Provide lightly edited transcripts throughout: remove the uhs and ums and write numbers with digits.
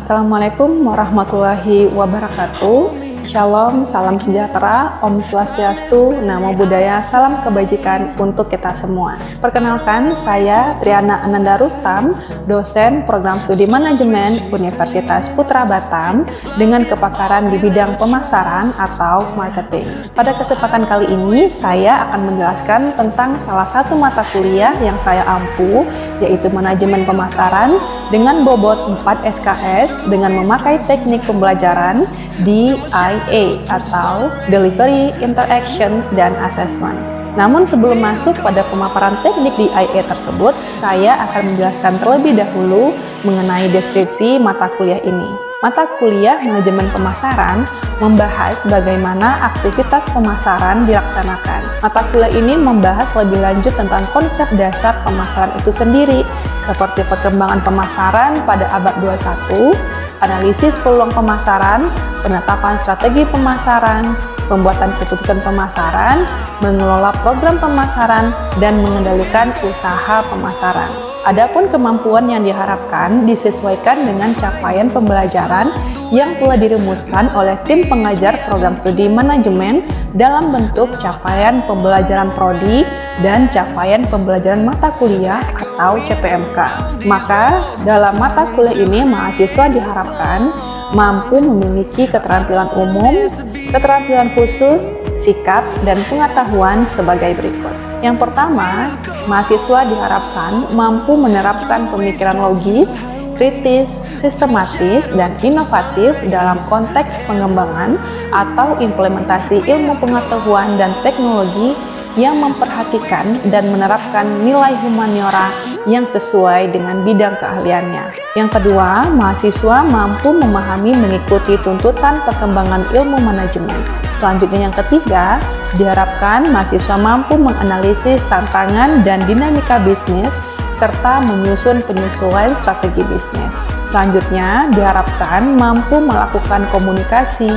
Assalamualaikum warahmatullahi wabarakatuh. Shalom, salam sejahtera, Om Swastiastu, Namo Buddhaya, salam kebajikan untuk kita semua. Perkenalkan, saya Triana Ananda Rustam, dosen Program Studi Manajemen Universitas Putra Batam dengan kepakaran di bidang pemasaran atau marketing. Pada kesempatan kali ini, saya akan menjelaskan tentang salah satu mata kuliah yang saya ampu, yaitu Manajemen Pemasaran dengan bobot 4 SKS dengan memakai teknik pembelajaran DIA atau Delivery, Interaction, dan Assessment. Namun sebelum masuk pada pemaparan teknik DIA tersebut, saya akan menjelaskan terlebih dahulu mengenai deskripsi mata kuliah ini. Mata kuliah Manajemen Pemasaran membahas bagaimana aktivitas pemasaran dilaksanakan. Mata kuliah ini membahas lebih lanjut tentang konsep dasar pemasaran itu sendiri, seperti perkembangan pemasaran pada abad 21, analisis peluang pemasaran, penetapan strategi pemasaran, pembuatan keputusan pemasaran, mengelola program pemasaran, dan mengendalikan usaha pemasaran. Adapun kemampuan yang diharapkan disesuaikan dengan capaian pembelajaran yang telah dirumuskan oleh tim pengajar program studi manajemen dalam bentuk capaian pembelajaran prodi dan capaian pembelajaran mata kuliah atau CPMK. Maka dalam mata kuliah ini mahasiswa diharapkan mampu memiliki keterampilan umum, keterampilan khusus, sikap, dan pengetahuan sebagai berikut. Yang pertama, mahasiswa diharapkan mampu menerapkan pemikiran logis, kritis, sistematis, dan inovatif dalam konteks pengembangan atau implementasi ilmu pengetahuan dan teknologi yang memperhatikan dan menerapkan nilai humaniora yang sesuai dengan bidang keahliannya. Yang kedua, mahasiswa mampu memahami mengikuti tuntutan perkembangan ilmu manajemen. Selanjutnya yang ketiga, diharapkan mahasiswa mampu menganalisis tantangan dan dinamika bisnis serta menyusun penyesuaian strategi bisnis. Selanjutnya, diharapkan mampu melakukan komunikasi,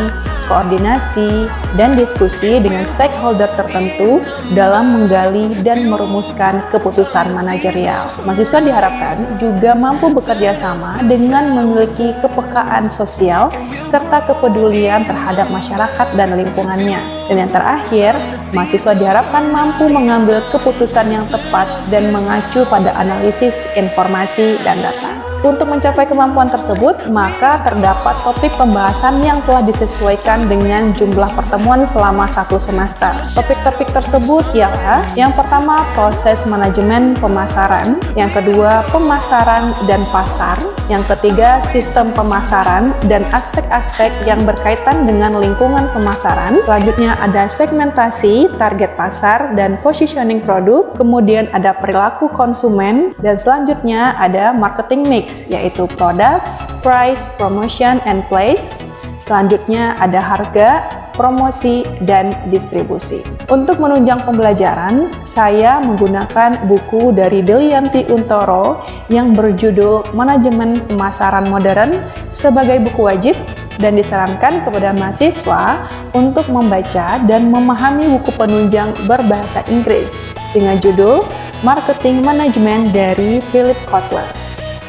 koordinasi, dan diskusi dengan stakeholder tertentu dalam menggali dan merumuskan keputusan manajerial. Mahasiswa diharapkan juga mampu bekerja sama dengan memiliki kepekaan sosial serta kepedulian terhadap masyarakat dan lingkungannya. Dan yang terakhir, mahasiswa diharapkan mampu mengambil keputusan yang tepat dan mengacu pada analisis informasi dan data. Untuk mencapai kemampuan tersebut, maka terdapat topik pembahasan yang telah disesuaikan dengan jumlah pertemuan selama 1 semester. Topik-topik tersebut ialah yang pertama proses manajemen pemasaran, yang kedua pemasaran dan pasar, yang ketiga sistem pemasaran dan aspek-aspek yang berkaitan dengan lingkungan pemasaran. Selanjutnya ada segmentasi, target pasar, dan positioning produk, kemudian ada perilaku konsumen, dan selanjutnya ada marketing mix, yaitu produk, price, promotion, and place. Selanjutnya ada harga, promosi, dan distribusi. Untuk menunjang pembelajaran, saya menggunakan buku dari Delianti Untoro yang berjudul Manajemen Pemasaran Modern sebagai buku wajib dan disarankan kepada mahasiswa untuk membaca dan memahami buku penunjang berbahasa Inggris dengan judul Marketing Management dari Philip Kotler,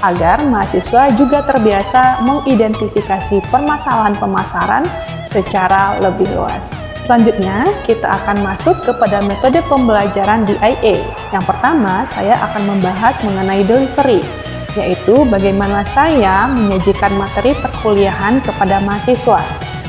agar mahasiswa juga terbiasa mengidentifikasi permasalahan pemasaran secara lebih luas. Selanjutnya, kita akan masuk kepada metode pembelajaran DIA. Yang pertama, saya akan membahas mengenai delivery, yaitu bagaimana saya menyajikan materi perkuliahan kepada mahasiswa,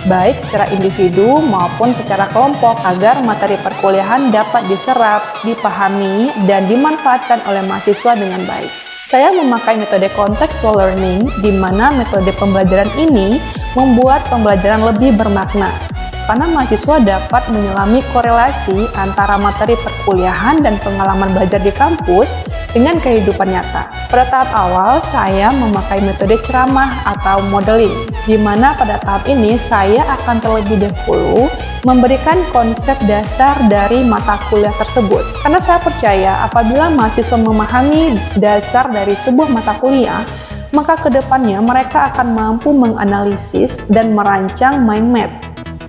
baik secara individu maupun secara kelompok, agar materi perkuliahan dapat diserap, dipahami, dan dimanfaatkan oleh mahasiswa dengan baik. Saya memakai metode contextual learning, di mana metode pembelajaran ini membuat pembelajaran lebih bermakna, karena mahasiswa dapat menyelami korelasi antara materi perkuliahan dan pengalaman belajar di kampus dengan kehidupan nyata. Pada tahap awal, saya memakai metode ceramah atau modeling, di mana pada tahap ini saya akan terlebih dahulu memberikan konsep dasar dari mata kuliah tersebut. Karena saya percaya apabila mahasiswa memahami dasar dari sebuah mata kuliah, maka kedepannya mereka akan mampu menganalisis dan merancang mind map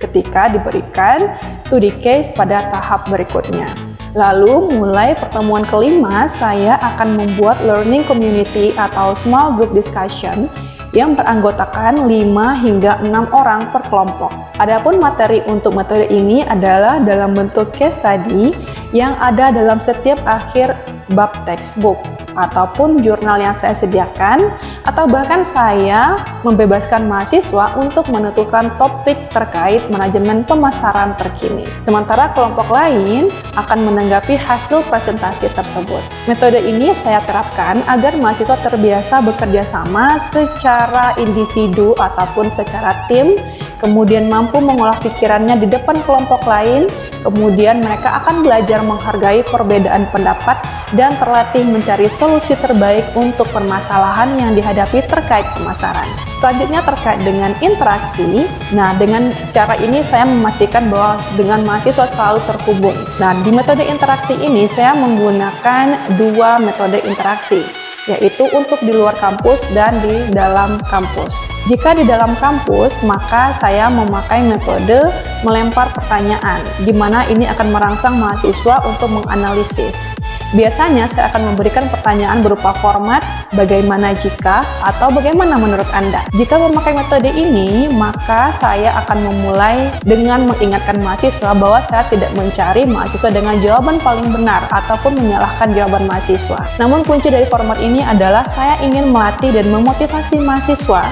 ketika diberikan studi case pada tahap berikutnya. Lalu mulai pertemuan kelima, saya akan membuat learning community atau small group discussion yang beranggotakan 5 hingga 6 orang per kelompok. Adapun materi untuk metode ini adalah dalam bentuk case study yang ada dalam setiap akhir bab textbook ataupun jurnal yang saya sediakan, atau bahkan saya membebaskan mahasiswa untuk menentukan topik terkait manajemen pemasaran terkini. Sementara kelompok lain akan menanggapi hasil presentasi tersebut. Metode ini saya terapkan agar mahasiswa terbiasa bekerja sama secara individu ataupun secara tim, kemudian mampu mengolah pikirannya di depan kelompok lain, kemudian mereka akan belajar menghargai perbedaan pendapat dan terlatih mencari solusi terbaik untuk permasalahan yang dihadapi terkait pemasaran. Selanjutnya terkait dengan interaksi, nah dengan cara ini saya memastikan bahwa dengan mahasiswa selalu terhubung. Nah di metode interaksi ini saya menggunakan 2 metode interaksi, yaitu untuk di luar kampus dan di dalam kampus. Jika di dalam kampus, maka saya memakai metode melempar pertanyaan, di mana ini akan merangsang mahasiswa untuk menganalisis. Biasanya saya akan memberikan pertanyaan berupa format bagaimana jika atau bagaimana menurut Anda. Jika memakai metode ini, maka saya akan memulai dengan mengingatkan mahasiswa bahwa saya tidak mencari mahasiswa dengan jawaban paling benar ataupun menyalahkan jawaban mahasiswa. Namun kunci dari format ini adalah saya ingin melatih dan memotivasi mahasiswa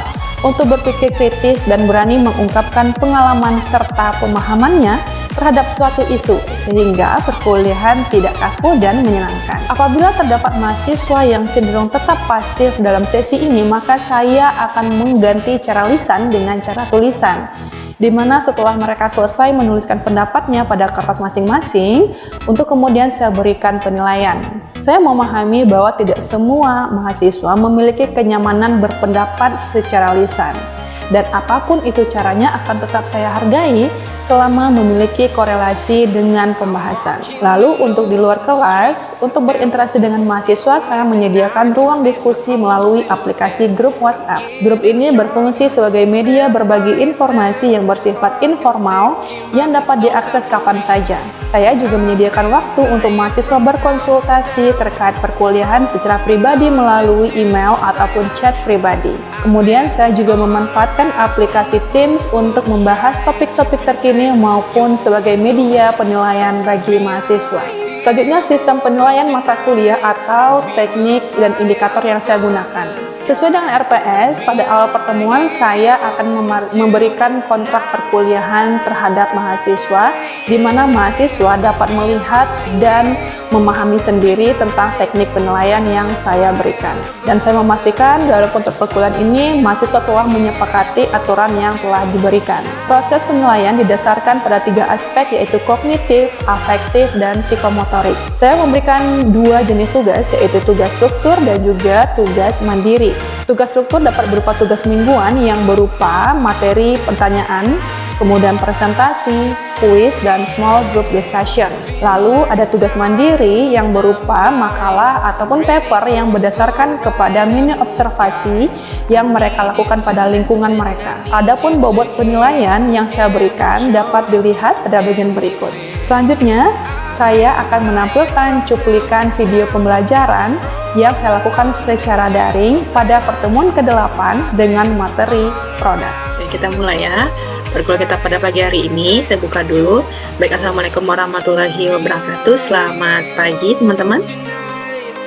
untuk berpikir kritis dan berani mengungkapkan pengalaman serta pemahamannya terhadap suatu isu, sehingga perkuliahan tidak kaku dan menyenangkan. Apabila terdapat mahasiswa yang cenderung tetap pasif dalam sesi ini, maka saya akan mengganti cara lisan dengan cara tulisan, di mana setelah mereka selesai menuliskan pendapatnya pada kertas masing-masing, untuk kemudian saya berikan penilaian. Saya memahami bahwa tidak semua mahasiswa memiliki kenyamanan berpendapat secara lisan, dan apapun itu caranya akan tetap saya hargai selama memiliki korelasi dengan pembahasan. Lalu untuk di luar kelas, untuk berinteraksi dengan mahasiswa, saya menyediakan ruang diskusi melalui aplikasi grup WhatsApp. Grup ini berfungsi sebagai media berbagi informasi yang bersifat informal yang dapat diakses kapan saja. Saya juga menyediakan waktu untuk mahasiswa berkonsultasi terkait perkuliahan secara pribadi melalui email ataupun chat pribadi. Kemudian saya juga memanfaatkan aplikasi Teams untuk membahas topik-topik terkini maupun sebagai media penilaian bagi mahasiswa. Selanjutnya, sistem penilaian mata kuliah atau teknik dan indikator yang saya gunakan. Sesuai dengan RPS, pada awal pertemuan saya akan memberikan kontrak perkuliahan terhadap mahasiswa, di mana mahasiswa dapat melihat dan memahami sendiri tentang teknik penilaian yang saya berikan. Dan saya memastikan dalam kontrak perkuliahan ini, mahasiswa telah menyepakati aturan yang telah diberikan. Proses penilaian didasarkan pada 3 aspek, yaitu kognitif, afektif, dan psikomotorik. Saya memberikan 2 jenis tugas, yaitu tugas struktur dan juga tugas mandiri. Tugas struktur dapat berupa tugas mingguan yang berupa materi pertanyaan, kemudian presentasi, kuis, dan small group discussion. Lalu ada tugas mandiri yang berupa makalah ataupun paper yang berdasarkan kepada mini observasi yang mereka lakukan pada lingkungan mereka. Adapun bobot penilaian yang saya berikan dapat dilihat pada bagian berikut. Selanjutnya, saya akan menampilkan cuplikan video pembelajaran yang saya lakukan secara daring pada pertemuan ke-8 dengan materi produk. Oke, kita mulai ya. Perkuliahan kita pada pagi hari ini, saya buka dulu. Baik, assalamualaikum warahmatullahi wabarakatuh. Selamat pagi teman-teman.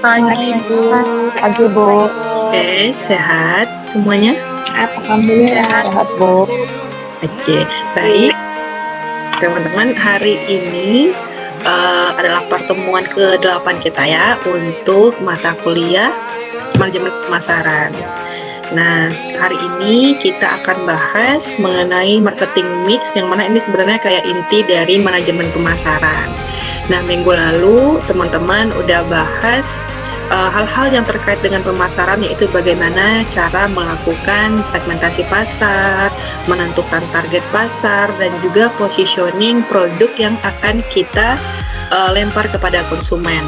Pagi Bu. Pagi Bu. Oke, sehat semuanya? Alhamdulillah sehat Bu. Oke, baik teman-teman, hari ini adalah pertemuan ke-8 kita ya untuk mata kuliah manajemen pemasaran. Nah, hari ini kita akan bahas mengenai marketing mix, yang mana ini sebenarnya kayak inti dari manajemen pemasaran. Nah, minggu lalu teman-teman udah bahas hal-hal yang terkait dengan pemasaran, yaitu bagaimana cara melakukan segmentasi pasar, menentukan target pasar, dan juga positioning produk yang akan kita lempar kepada konsumen.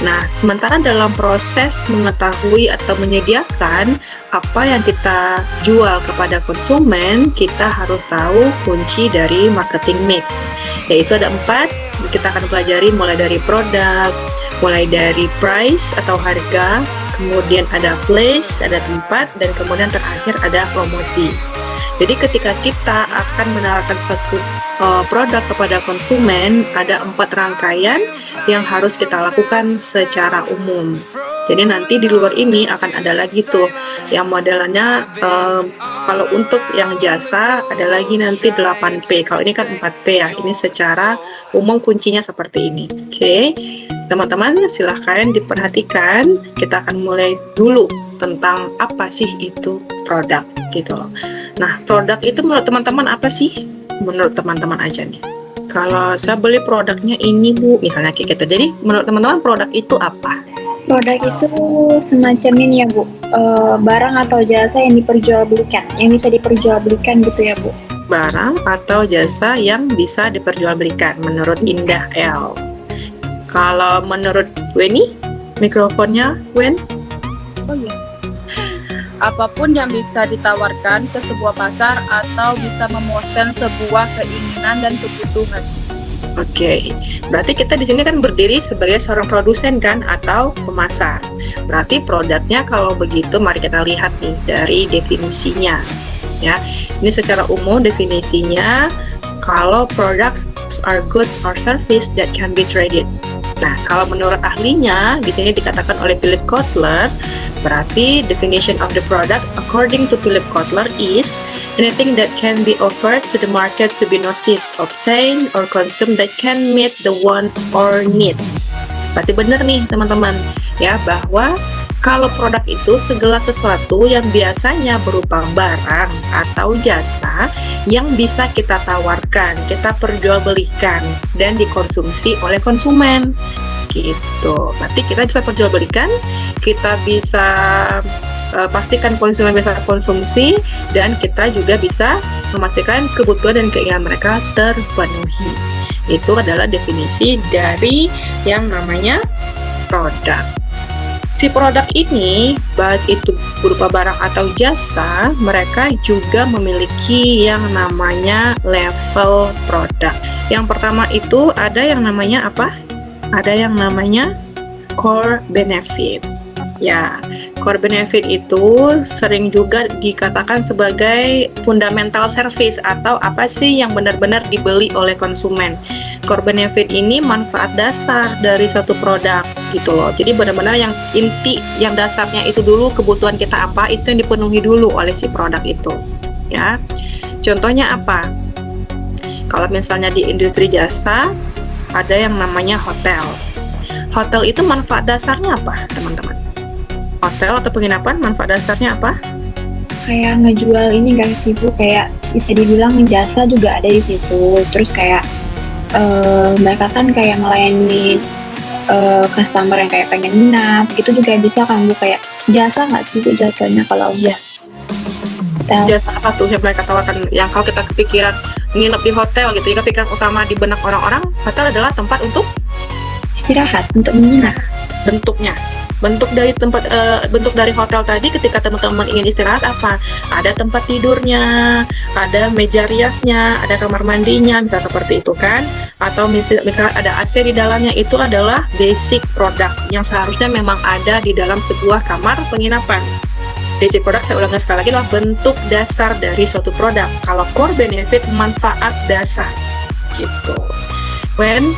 Nah, sementara dalam proses mengetahui atau menyediakan apa yang kita jual kepada konsumen, kita harus tahu kunci dari marketing mix, yaitu ada 4. Kita akan pelajari mulai dari produk, mulai dari price atau harga, kemudian ada place, ada tempat, dan kemudian terakhir ada promosi. Jadi ketika kita akan menawarkan suatu produk kepada konsumen, ada 4 rangkaian yang harus kita lakukan secara umum. Jadi nanti di luar ini akan ada lagi tuh yang modelannya, kalau untuk yang jasa ada lagi nanti 8P. Kalau ini kan 4P ya. Ini secara umum kuncinya seperti ini. Oke. Teman-teman silahkan diperhatikan. Kita akan mulai dulu tentang apa sih itu produk gitu loh. Nah, produk itu menurut teman-teman apa sih? Menurut teman-teman aja nih. Kalau saya beli produknya ini Bu, misalnya kayak gitu. Jadi menurut teman-teman produk itu apa? Produk itu semacam ini ya Bu, barang atau jasa yang diperjualbelikan, yang bisa diperjualbelikan gitu ya Bu. Barang atau jasa yang bisa diperjualbelikan menurut Indah L. Kalau menurut Weni, mikrofonnya Wen? Oh iya. Apapun yang bisa ditawarkan ke sebuah pasar atau bisa memuaskan sebuah keinginan dan kebutuhan. Oke, berarti kita di sini kan berdiri sebagai seorang produsen kan atau pemasar. Berarti produknya kalau begitu mari kita lihat nih dari definisinya. Ya, ini secara umum definisinya kalau products are goods or service that can be traded. Nah, kalau menurut ahlinya di sini dikatakan oleh Philip Kotler, berarti definition of the product according to Philip Kotler is anything that can be offered to the market to be noticed, obtained, or consumed that can meet the wants or needs. Berarti benar nih teman-teman ya, bahwa kalau produk itu segala sesuatu yang biasanya berupa barang atau jasa yang bisa kita tawarkan, kita perjualbelikan dan dikonsumsi oleh konsumen gitu. Berarti kita bisa perjualbelikan, kita bisa pastikan konsumen bisa konsumsi, dan kita juga bisa memastikan kebutuhan dan keinginan mereka terpenuhi. Itu adalah definisi dari yang namanya produk. Si produk ini, baik itu berupa barang atau jasa, mereka juga memiliki yang namanya level produk. Yang pertama itu ada yang namanya apa? Ada yang namanya core benefit. Ya, core benefit itu sering juga dikatakan sebagai fundamental service atau apa sih yang benar-benar dibeli oleh konsumen. Core benefit ini manfaat dasar dari suatu produk gitu loh. Jadi benar-benar yang inti, yang dasarnya itu dulu, kebutuhan kita apa, itu yang dipenuhi dulu oleh si produk itu. Ya. Contohnya apa? Kalau misalnya di industri jasa ada yang namanya hotel. Hotel itu manfaat dasarnya apa, teman-teman? Hotel atau penginapan manfaat dasarnya apa? Kayak ngejual ini guys sih Bu, kayak bisa dibilang jasa juga ada di situ. Terus kayak mereka kan kayak melayani customer yang kayak pengen nginap, gitu juga bisa kan Bu, kayak jasa nggak sih Bu jatuhnya kalau Iya. Jasa apa tuh yang mereka tawarkan? Yang kalau kita kepikiran nginep di hotel gitu, ya kepikiran utama di benak orang-orang, hotel adalah tempat untuk istirahat, untuk menginap. bentuknya. Bentuk dari tempat bentuk dari hotel tadi ketika teman-teman ingin istirahat apa? Ada tempat tidurnya, ada meja riasnya, ada kamar mandinya, bisa seperti itu kan? Atau misalnya ada AC di dalamnya, itu adalah basic product yang seharusnya memang ada di dalam sebuah kamar penginapan. Basic product, saya ulangi sekali lagi, adalah bentuk dasar dari suatu produk. Kalau core benefit, manfaat dasar gitu. When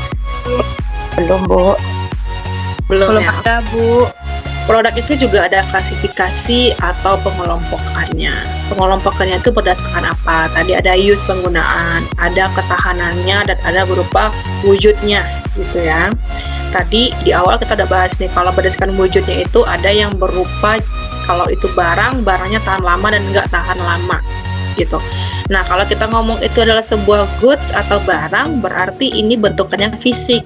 Belum Bu. belum ya. Ada Bu. Produk itu juga ada klasifikasi atau pengelompokannya. Pengelompokannya itu berdasarkan apa? Tadi ada use penggunaan, ada ketahanannya, dan ada berupa wujudnya gitu ya. Tadi di awal kita udah bahas nih, kalau berdasarkan wujudnya itu ada yang berupa, kalau itu barang, barangnya tahan lama dan nggak tahan lama gitu. Nah, kalau kita ngomong itu adalah sebuah goods atau barang, berarti ini bentukannya fisik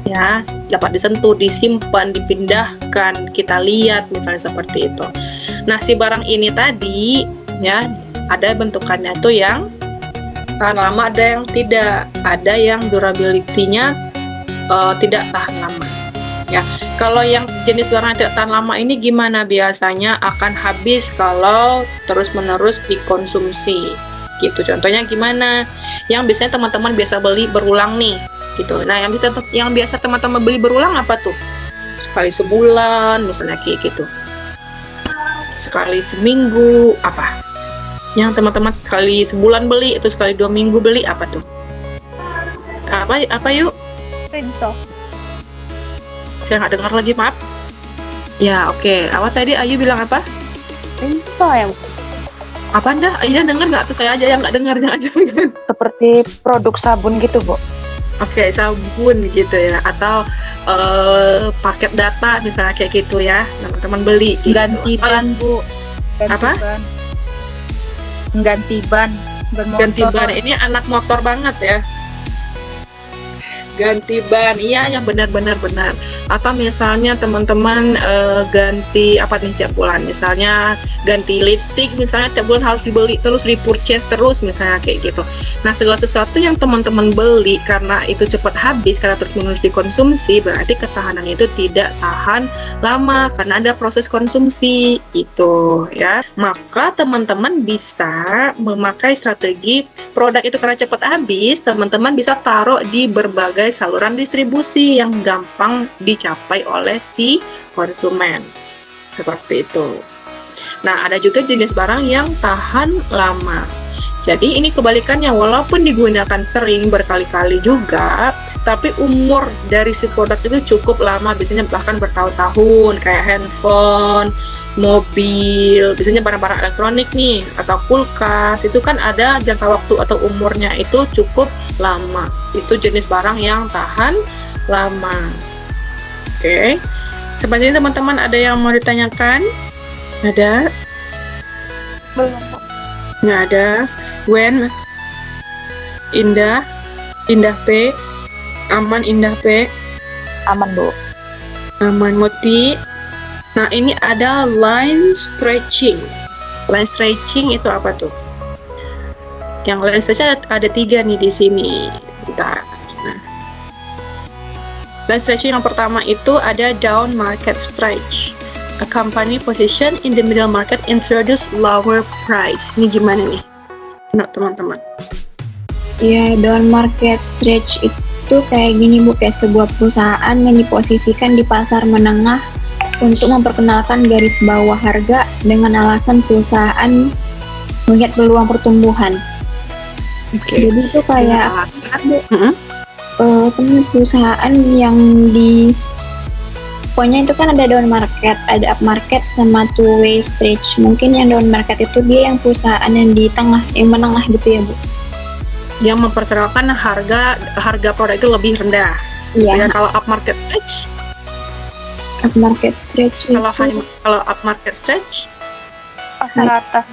ya, dapat disentuh, disimpan, dipindahkan, kita lihat misalnya seperti itu. Nah, si barang ini tadi ya, ada bentukannya tuh yang tahan lama, ada yang tidak, ada yang durability-nya tidak tahan lama ya. Kalau yang jenis barang yang tidak tahan lama ini gimana? Biasanya akan habis kalau terus-menerus dikonsumsi gitu. Contohnya gimana? Yang biasanya teman-teman biasa beli berulang nih gitu. Nah, yang biasa teman-teman beli berulang apa tuh? Sekali sebulan misalnya kayak gitu. sekali seminggu apa? Yang teman-teman sekali sebulan beli, itu sekali 2 minggu beli apa tuh? Apa yuk? Rinso. Saya nggak dengar lagi, maaf. Ya, oke. Awal tadi Ayu bilang apa? Rinso ya, Bu. Apa anda? Ayu dengar nggak? Atau saya aja yang nggak dengar? Jangan-jangan. Seperti produk sabun gitu, Bu. Oke, sabun gitu ya. Atau paket data misalnya kayak gitu ya. Teman-teman beli. Gitu. Ganti ban, Bu. Ganti Apa? ban. Ganti ban. Ganti ban. Ini anak motor banget ya. Ganti ban, iya yang benar. Atau misalnya teman-teman ganti apa nih tiap bulan, misalnya ganti lipstick, misalnya tiap bulan harus dibeli terus, repurchase terus, misalnya kayak gitu. Nah, segala sesuatu yang teman-teman beli karena itu cepat habis, karena terus-menerus dikonsumsi, berarti ketahanannya itu tidak tahan lama karena ada proses konsumsi itu ya. Maka teman-teman bisa memakai strategi produk itu karena cepat habis, teman-teman bisa taruh di berbagai saluran distribusi yang gampang dicapai oleh si konsumen. Seperti itu. Nah, ada juga jenis barang yang tahan lama. Jadi ini kebalikannya, walaupun digunakan sering berkali-kali juga, tapi umur dari si produk itu cukup lama, biasanya bahkan bertahun-tahun, kayak handphone, mobil, biasanya barang-barang elektronik nih, atau kulkas, itu kan ada jangka waktu atau umurnya itu cukup lama. Itu jenis barang yang tahan lama. Oke. Sebenarnya teman-teman ada yang mau ditanyakan? Ada? Belum, Bu. Nggak ada. Gwen, Indah P, Aman, Indah P, Aman, Bu. Aman, Moti. Nah, ini ada line stretching. Line stretching itu apa tuh? Yang line stretching ada 3 nih di sini. Bentar. Nah. Line stretching yang pertama itu ada down market stretch. A company position in the middle market introduce lower price. Ini gimana nih? Nah, teman-teman. Ya, down market stretch itu kayak gini, Bu, kayak sebuah perusahaan yang diposisikan di pasar menengah untuk memperkenalkan garis bawah harga dengan alasan perusahaan melihat peluang pertumbuhan. Oke. Jadi itu kayak perusahaan yang pokoknya itu kan ada down market, ada up market, sama two way stretch. Mungkin yang down market itu dia yang perusahaan yang di tengah, yang menengah gitu ya, Bu. Yang memperkenalkan harga produk itu lebih rendah. Iya. Ya, kalau up market stretch, Up market stretch kalau up market stretch, Pasar atas.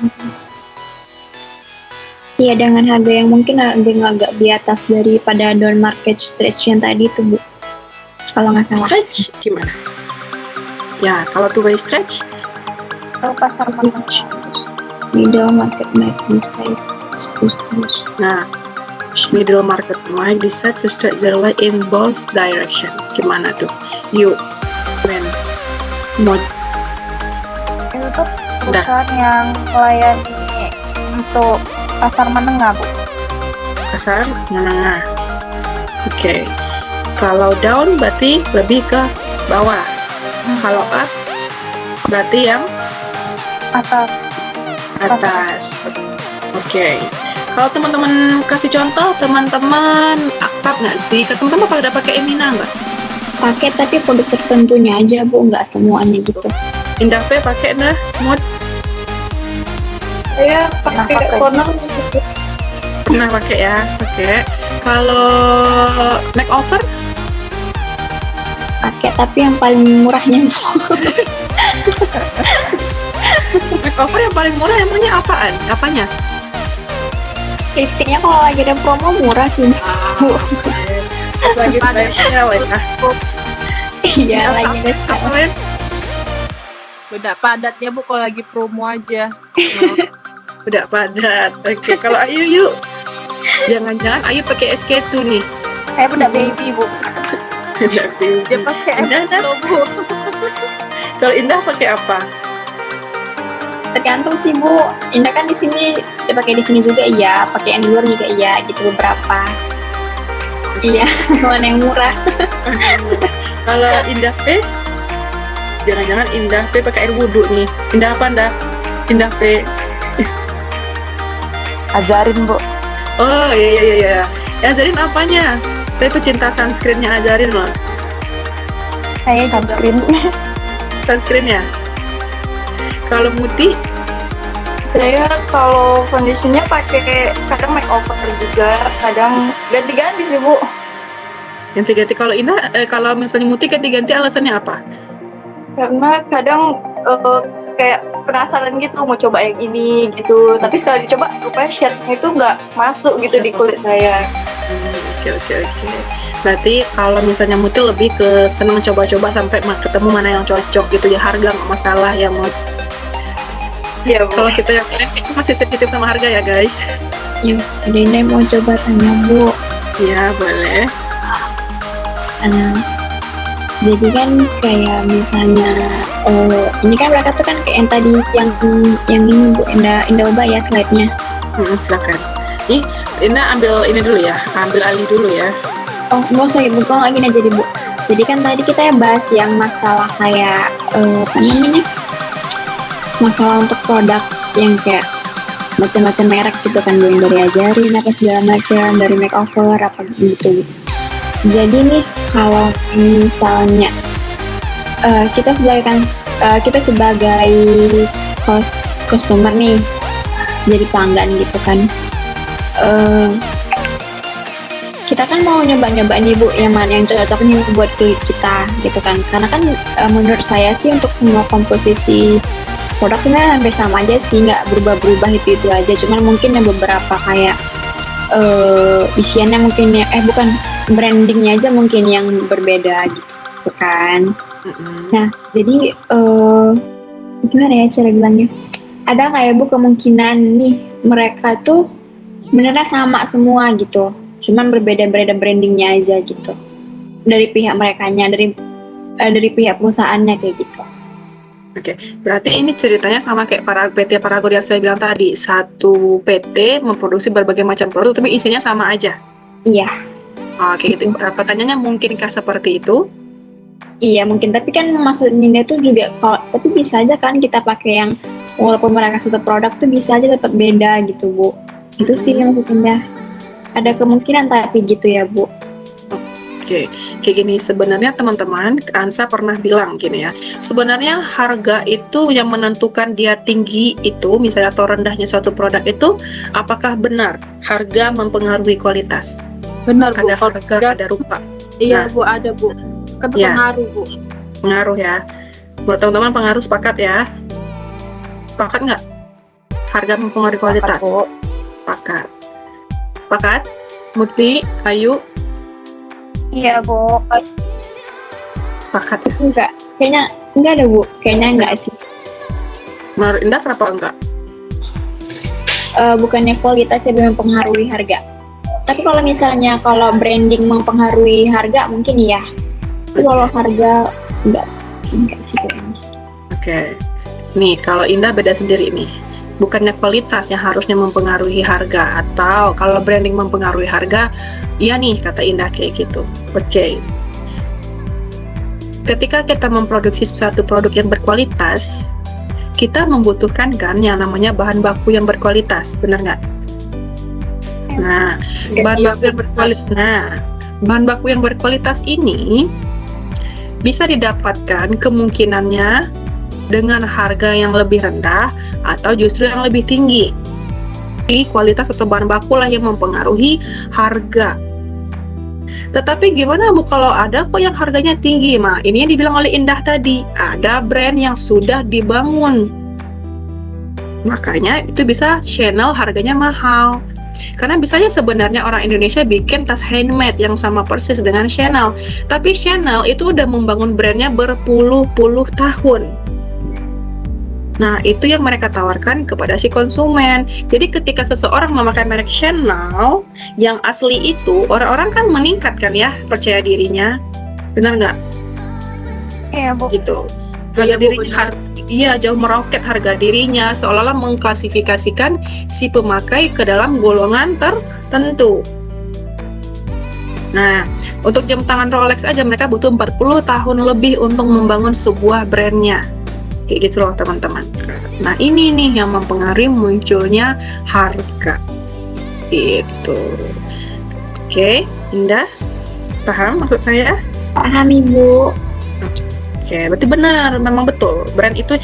iya, dengan harga yang mungkin agak di atas daripada down market stretch yang tadi itu, Bu. Kalau nggak salah. stretch gimana? Ya, kalau two way stretch, Atau pasar menengah. Middle market might decide to stretch. nah, middle market might decide to stretch their line in both direction. Gimana tuh? Yuk, men, mau Itu tuh perusahaan yang melayani untuk pasar menengah, Bu. pasar menengah. Oke. Kalau down berarti lebih ke bawah. Kalau up berarti yang Atas. atas. Oke. Kalau teman-teman kasih contoh, teman-teman akrab nggak sih? Teman-teman pada pakai Emina nggak? Pakai tapi produk tertentunya aja, Bu, nggak semuanya gitu. Indah P pakai dah, Mod Saya pakai corner pernah pakai ya. Oke. Kalau makeover, Pakai tapi yang paling murahnya, Bu. makeover yang paling murah emangnya apaan? Apanya? Lipstiknya kalau lagi ada promo murah sih, Bu. Pas lagi special ya. Iya, lagi ada sale. Apa men? Beda padat ya, Bu, kalau lagi promo aja. Udah padat. Oke, kalau Ayu yuk. Jangan-jangan Ayu pakai SK2 nih. saya bedak baby, Bu. Udah Dia pakai Indah, FX loh, Bu. Kalau Indah pakai apa? Tergantung sih, Bu. Indah kan di sini dia pakai di sini juga iya, pakai yang di luar juga iya, gitu beberapa. Iya, mana yang murah. Kalau Indah P, Jangan-jangan Indah P pakai air wudhu nih. Indah apa Indah? Indah P. Ajarin, Bu. Oh iya. Ajarin apanya? Saya pecinta sunscreennya Ajarin loh. Saya sunscreen. Sunscreennya. Kalau Muti, Saya kalau kondisinya pakai kadang makeover juga, kadang ganti-ganti sih, Bu. ganti-ganti. Kalau Indah, kalau misalnya Muti ganti-ganti alasannya apa? Karena kadang kayak penasaran gitu mau coba yang ini gitu. Tapi sekali dicoba rupanya shade-nya itu nggak masuk gitu di kulit saya. Oke. Berarti kalau misalnya Muti lebih ke senang coba-coba sampai ketemu mana yang cocok gitu ya, harga nggak masalah ya mau. Iya, Bu. Kalau kita yang lain kayaknya masih sensitif sama harga ya guys. Yuk, Dene mau coba tanya Bu. Ya boleh. Jadi kan kayak misalnya ini kan mereka tuh kan kayak yang tadi yang ini Bu Indah ubah ya slide-nya. Silakan. Nih, Indah ambil ini dulu ya, ambil alih dulu ya. Oh, nggak usah Bu, kok lagi aja Bu. Jadi kan tadi kita ya bahas yang masalah kayak apa namanya? Masalah untuk produk yang kayak macam-macam merek gitu kan, Bu, yang dari Ajarin apa segala macam, dari makeover apa gitu. Jadi nih kalau misalnya kita sebagai customer nih, jadi pelanggan gitu kan, kita kan mau nyoba-nyoba nih Bu yang mana yang cocok nih buat kulit kita gitu kan, karena kan menurut saya sih untuk semua komposisi produk sebenarnya hampir sama aja sih, nggak berubah-berubah itu aja, cuman mungkin yang beberapa kayak isiannya mungkin ya bukan, brandingnya aja mungkin yang berbeda gitu kan. Nah jadi gimana ya cara bilangnya, ada nggak ya Bu kemungkinan nih mereka tuh benernya sama semua gitu, cuman berbeda-beda brandingnya aja gitu dari pihak merekanya, dari pihak perusahaannya kayak gitu. Oke, berarti ini ceritanya sama kayak PT Paragon yang saya bilang tadi, satu PT memproduksi berbagai macam produk tapi isinya sama aja. Iya. Oke, gitu. Pertanyaannya mungkinkah seperti itu? Iya mungkin, tapi kan maksudnya tuh juga tapi bisa aja kan kita pakai yang walaupun mereka satu produk tuh bisa aja tetap beda gitu Bu. Itu sih yang maksudnya. Ada kemungkinan tapi gitu ya Bu. Oke, kayak gini sebenarnya teman-teman, Ansa pernah bilang gini ya, sebenarnya harga itu yang menentukan dia tinggi itu, misalnya atau rendahnya suatu produk itu, apakah benar harga mempengaruhi kualitas? Benar Bu. Ada harga, ada rupa. Iya Nah. Bu, ada Bu. Kan Ya. pengaruh Bu. Pengaruh ya. Menurut teman-teman pengaruh, sepakat ya? Sepakat nggak? Harga mempengaruhi kualitas? Sepakat. Sepakat? Muti, Ayu, Iya, Bu. sepakat ya? Enggak, kayaknya enggak ada Bu. Kayaknya enggak sih. Menurut Indah kenapa enggak? Bukannya kualitasnya mempengaruhi harga. Tapi kalau branding mempengaruhi harga mungkin iya. Tapi kalau harga enggak sih kayaknya. Oke. Nih, kalau Indah beda sendiri nih. Bukannya kualitas yang harusnya mempengaruhi harga, atau kalau branding mempengaruhi harga, iya nih kata Indah kayak gitu. Oke. Ketika kita memproduksi suatu produk yang berkualitas, kita membutuhkan kan yang namanya bahan baku yang berkualitas, benar nggak? Nah, bahan baku yang berkualitas ini bisa didapatkan kemungkinannya dengan harga yang lebih rendah atau justru yang lebih tinggi. Jadi kualitas atau bahan baku lah yang mempengaruhi harga. Tetapi gimana Bu kalau ada kok yang harganya tinggi? Ini yang dibilang oleh Indah tadi, ada brand yang sudah dibangun. Makanya itu bisa channel harganya mahal. Karena bisanya sebenarnya orang Indonesia bikin tas handmade yang sama persis dengan Chanel. Tapi Chanel itu udah membangun brandnya berpuluh-puluh tahun. Nah, itu yang mereka tawarkan kepada si konsumen. Jadi ketika seseorang memakai merek Chanel yang asli itu, orang-orang kan meningkat kan ya percaya dirinya. Benar nggak? Iya, Bu. Gitu. Harga dirinya jauh meroket harga dirinya, seolah-olah mengklasifikasikan si pemakai ke dalam golongan tertentu. Nah, untuk jam tangan Rolex aja mereka butuh 40 tahun lebih untuk membangun sebuah brandnya. Kayak gitu loh teman-teman. Nah, ini nih yang mempengaruhi munculnya harga. Itu. Oke, Indah, paham maksud saya? Paham Ibu. Oke, berarti benar, memang betul. Brand itu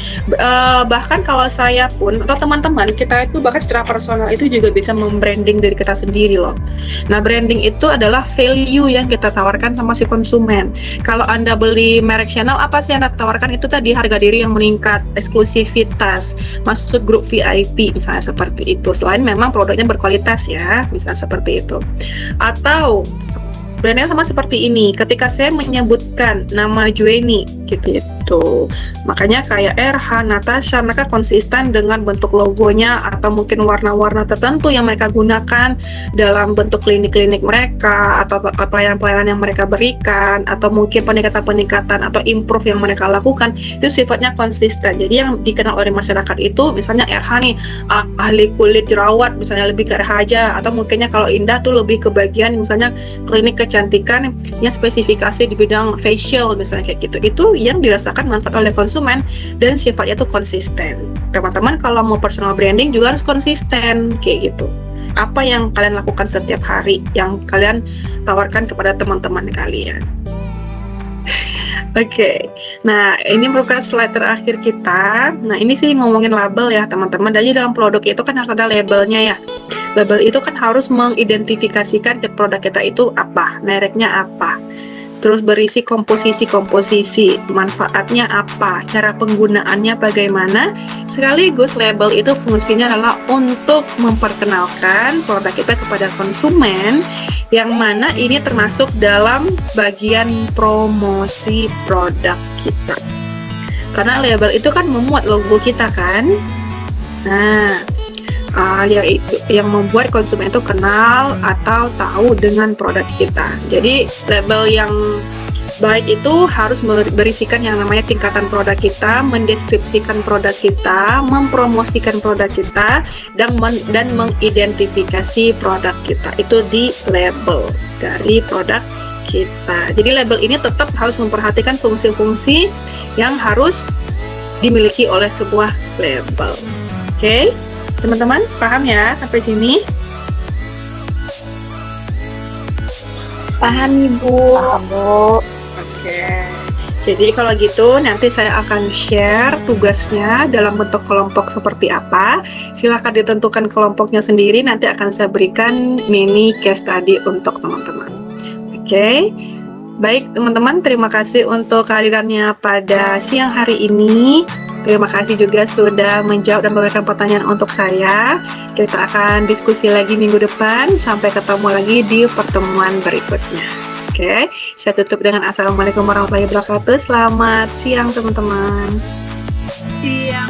bahkan kalau saya pun atau teman-teman kita itu bahkan secara personal itu juga bisa membranding diri kita sendiri loh. Nah, branding itu adalah value yang kita tawarkan sama si konsumen. Kalau Anda beli merek Chanel, apa sih yang Anda tawarkan? Itu tadi harga diri yang meningkat, eksklusivitas, masuk grup VIP misalnya seperti itu. Selain memang produknya berkualitas ya, bisa seperti itu. Atau brandnya sama seperti ini, ketika saya menyebutkan nama Jueni gitu, makanya kayak RH, Natasha, mereka konsisten dengan bentuk logonya atau mungkin warna-warna tertentu yang mereka gunakan dalam bentuk klinik-klinik mereka atau pelayanan-pelayanan yang mereka berikan atau mungkin peningkatan-peningkatan atau improve yang mereka lakukan itu sifatnya konsisten. Jadi yang dikenal oleh masyarakat itu misalnya RH nih, ahli kulit jerawat misalnya lebih ke RH aja, atau mungkinnya kalau Indah tuh lebih ke bagian misalnya klinik kecantikan yang spesifikasi di bidang facial misalnya kayak gitu. Itu yang dirasakan manfaat oleh konsumen dan sifatnya tuh konsisten. Teman-teman kalau mau personal branding juga harus konsisten kayak gitu. Apa yang kalian lakukan setiap hari yang kalian tawarkan kepada teman-teman kalian. Oke, nah ini merupakan slide terakhir kita. Nah ini sih ngomongin label ya teman-teman. Jadi dalam produk itu kan harus ada labelnya ya. Label itu kan harus mengidentifikasikan ke produk kita itu apa, mereknya apa, terus berisi komposisi, manfaatnya apa, cara penggunaannya bagaimana. Sekaligus label itu fungsinya adalah untuk memperkenalkan produk kita kepada konsumen, yang mana ini termasuk dalam bagian promosi produk kita. Karena label itu kan memuat logo kita kan. Nah, yang membuat konsumen itu kenal atau tahu dengan produk kita. Jadi label yang baik itu harus berisikan yang namanya tingkatan produk kita, mendeskripsikan produk kita, mempromosikan produk kita, dan mengidentifikasi produk kita. Itu di label dari produk kita. Jadi label ini tetap harus memperhatikan fungsi-fungsi yang harus dimiliki oleh sebuah label. Oke? Teman-teman, paham ya sampai sini? Paham Ibu. Paham, Bu. Oke. Jadi kalau gitu nanti saya akan share tugasnya dalam bentuk kelompok seperti apa. Silahkan ditentukan kelompoknya sendiri, nanti akan saya berikan mini case study untuk teman-teman. Oke. Baik teman-teman, terima kasih untuk kehadirannya pada siang hari ini. Terima kasih juga sudah menjawab dan memberikan pertanyaan untuk saya. Kita akan diskusi lagi minggu depan. Sampai ketemu lagi di pertemuan berikutnya. Oke, saya tutup dengan Assalamualaikum warahmatullahi wabarakatuh. Selamat siang teman-teman. Siang.